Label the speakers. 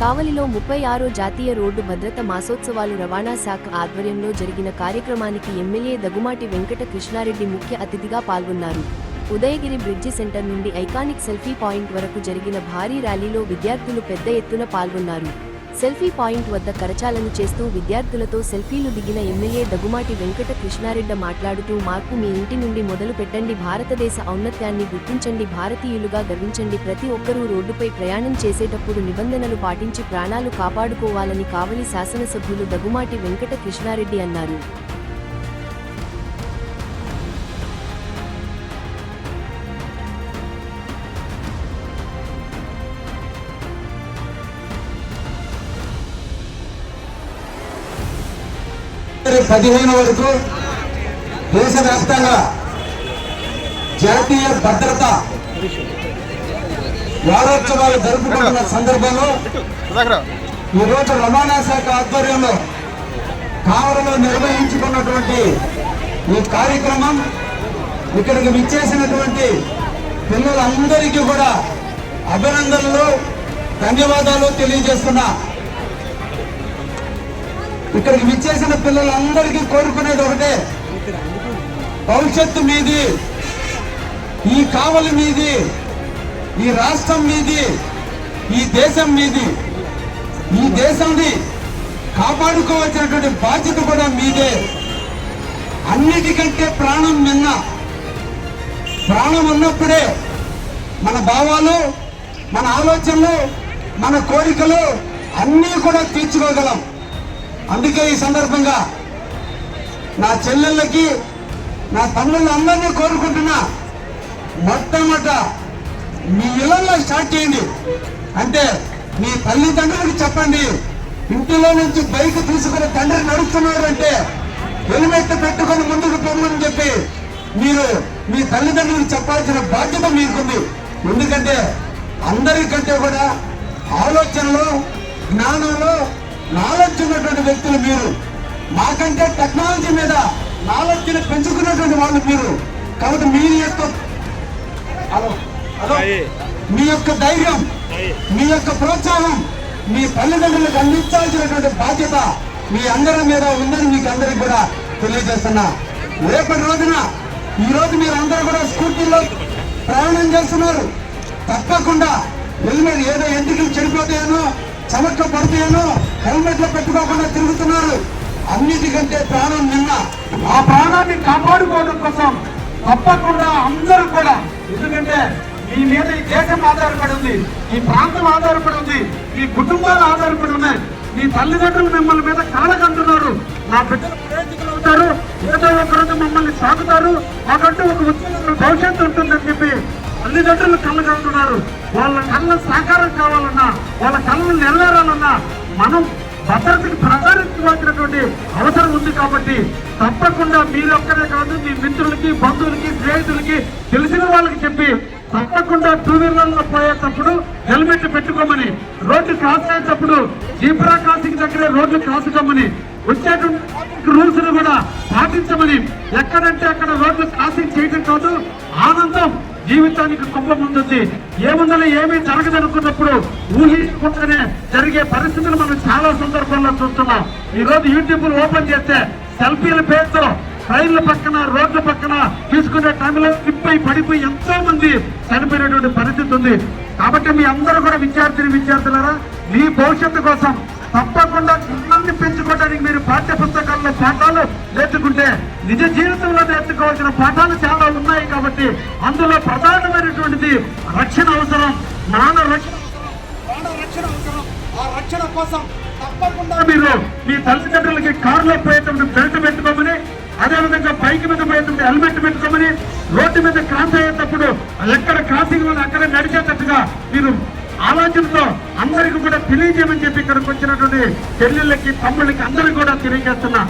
Speaker 1: కావలిలో 36వ జాతీయ రోడ్డు భద్రత మాసోత్సవాలు రవాణా శాఖ ఆధ్వర్యంలో జరిగిన కార్యక్రమానికి ఎమ్మెల్యే దగుమాటి వెంకట కృష్ణారెడ్డి ముఖ్య అతిథిగా పాల్గొన్నారు. ఉదయగిరి బ్రిడ్జి సెంటర్ నుండి ఐకానిక్ సెల్ఫీ పాయింట్ వరకు జరిగిన భారీ ర్యాలీలో విద్యార్థులు పెద్ద ఎత్తున పాల్గొన్నారు. సెల్ఫీ పాయింట్ వద్ద కరచాలన చేస్తూ విద్యార్థులతో సెల్ఫీలు దిగిన ఎమ్మెల్యే దగుమాటి వెంకట కృష్ణారెడ్డి మాట్లాడుతూ మార్పు మీ ఇంటి నుండి మొదలు పెట్టండి, భారతదేశ ఔన్నత్యాన్ని గుర్తించండి, భారతీయులుగా గర్వించండి, ప్రతి ఒక్కరూ రోడ్డుపై ప్రయాణం చేసేటప్పుడు నిబంధనలు పాటించి ప్రాణాలు కాపాడుకోవాలని కావలి శాసనసభ్యులు దగుమాటి వెంకట కృష్ణారెడ్డి అన్నారు.
Speaker 2: ఫిబ్రవరి 15 వరకు దేశవ్యాప్తంగా జాతీయ భద్రత వారోత్సవాలు జరుపుకుంటున్న సందర్భంలో ఈరోజు రవాణా శాఖ ఆధ్వర్యంలో కావలిలో నిర్వహించుకున్నటువంటి ఈ కార్యక్రమం ఇక్కడికి విచ్చేసినటువంటి పిల్లలందరికీ కూడా అభినందనలు, ధన్యవాదాలు తెలియజేస్తున్నా. ఇక్కడికి విచ్చేసిన పిల్లలందరికీ కోరుకునేది ఒకటే, భవిష్యత్తు మీది, ఈ కావలి మీది, ఈ రాష్ట్రం మీది, ఈ దేశం మీది. ఈ దేశాన్ని కాపాడుకోవాల్సినటువంటి బాధ్యత కూడా మీదే. అన్నిటికంటే ప్రాణం మిన్న. ప్రాణం ఉన్నప్పుడే మన భావాలు, మన ఆలోచనలు, మన కోరికలు అన్నీ కూడా తీర్చుకోగలం. అందుకే ఈ సందర్భంగా నా చెల్లెళ్ళకి, నా తమ్ముళ్ళందరినీ కోరుకుంటున్నా, మొట్టమొదట మీ ఇళ్లలో స్టార్ట్ చేయండి. అంటే మీ తల్లిదండ్రులకు చెప్పండి, ఇంటిలో నుంచి బైక్ తీసుకుని తండ్రి నడుస్తున్నాడు అంటే హెల్మెట్ పెట్టుకొని ముందుకు పొమ్మని చెప్పి మీరు మీ తల్లిదండ్రులకు చెప్పాల్సిన బాధ్యత మీకుంది. ఎందుకంటే అందరికంటే కూడా ఆలోచనలో, జ్ఞానంలో నాలెడ్జ్ ఉన్నటువంటి వ్యక్తులు మీరు. మాకంటే టెక్నాలజీ మీద నాలెడ్జ్ని పెంచుకున్నటువంటి వాళ్ళు మీరు. కాబట్టి మీ యొక్క ధైర్యం, మీ యొక్క ప్రోత్సాహం మీ తల్లిదండ్రులకు అందించాల్సినటువంటి బాధ్యత మీ అందరి మీద ఉందని మీకు అందరికి కూడా తెలియజేస్తున్నా. రేపటి రోజున ఈరోజు మీరు అందరూ కూడా స్కూటీల్లో ప్రయాణం చేస్తున్నారు. తప్పకుండా హెల్మెట్ ఏదో ఎందుకు చెడిపోతాయనో, చమక్క పడితేనో హెల్మెట్లు పెట్టుకోకుండా తిరుగుతున్నారు. అన్నిటికంటే ప్రాణం నిన్న. ఆ ప్రాణాన్ని కాపాడుకోవడం కోసం తప్పకుండా అందరూ కూడా, ఎందుకంటే మీ మీద ఈ దేశం ఆధారపడి ఉంది, ఈ ప్రాంతం ఆధారపడి ఉంది, మీ కుటుంబాలు ఆధారపడి ఉన్నాయి. మీ తల్లిదండ్రులు మిమ్మల్ని మీద కాలకంటున్నారు. నా బిడ్డలు ప్రయోజకులు అవుతారు, ఏదో ఒకరోజు మమ్మల్ని సాగుతారు, మాకంటూ ఒక ఉద్యోగ భవిష్యత్తు ఉంటుందని చెప్పి తల్లిదండ్రులు కళ్ళకంటున్నారు. వాళ్ళ కళ్ళ సాకారం కావాలన్నా, వాళ్ళ కళ్ళను నెరవేరాలన్నా మనం భద్రతకి ప్రాధాన్యత ఇవ్వాల్సినటువంటి అవసరం ఉంది. కాబట్టి తప్పకుండా మీరొక్కరే కాదు, మీ మిత్రులకి, బంధువులకి, స్నేహితులకి, తెలిసిన వాళ్ళకి చెప్పి తప్పకుండా టూ వీలర్లో పోయేటప్పుడు హెల్మెట్ పెట్టుకోమని, రోడ్డు క్రాస్ అయ్యేటప్పుడు జీబ్రా క్రాసింగ్ దగ్గరే రోడ్లు క్రాస్ కమ్మని, వచ్చేటువంటి రూల్స్ ను కూడా పాటించమని, ఎక్కడంటే అక్కడ రోడ్లు క్రాసింగ్ చేయడం కాదు, ఆనందం జీవితానికి కుంభ ముందుంది. ఏముందని ఏమీ జరగదనుకున్నప్పుడు ఊహించకుండానే జరిగే పరిస్థితులు మనం చాలా సందర్భాల్లో చూస్తున్నాం. ఈ రోజు యూట్యూబ్ ఓపెన్ చేస్తే సెల్ఫీల పేరుతో ట్రైన్ల పక్కన, రోడ్ల పక్కన తీసుకునే టైంలో తిప్పై పడిపోయి ఎంతో మంది చనిపోయినటువంటి పరిస్థితి ఉంది. కాబట్టి మీ అందరూ కూడా విద్యార్థులారా, మీ భవిష్యత్తు కోసం తప్పకుండా జ్ఞానాన్ని పెంచుకోవడానికి మీరు పాఠ్య పుస్తకాల్లో పాఠాలు నేర్చుకుంటే నిజ జీవితంలో నేర్చుకోవాల్సిన పాఠాలు చాలా ఉన్నాయి. కాబట్టి అందులో ప్రధానమైనటువంటిది రక్షణ అవసరం, ప్రాణ రక్షణ అవసరం. ఆ రక్షణ కోసం తప్పకుండా మీరు మీ తల్లిదండ్రులకి కారులో పోయేటప్పుడు బెల్ట్ పెట్టుకోమని, అదేవిధంగా బైక్ మీద పోయేటప్పుడు హెల్మెట్ పెట్టుకోమని, రోడ్డు మీద క్రాస్ అయ్యేటప్పుడు ఎక్కడ క్రాసింగ్ అక్కడ నడిచేటట్టుగా మీరు ఆలోచనతో అందరికీ కూడా తెలియజేయమని చెప్పి ఇక్కడికి వచ్చినటువంటి చెల్లెళ్ళకి, తమ్ముళ్ళకి అందరికీ కూడా తెలియజేస్తున్నా.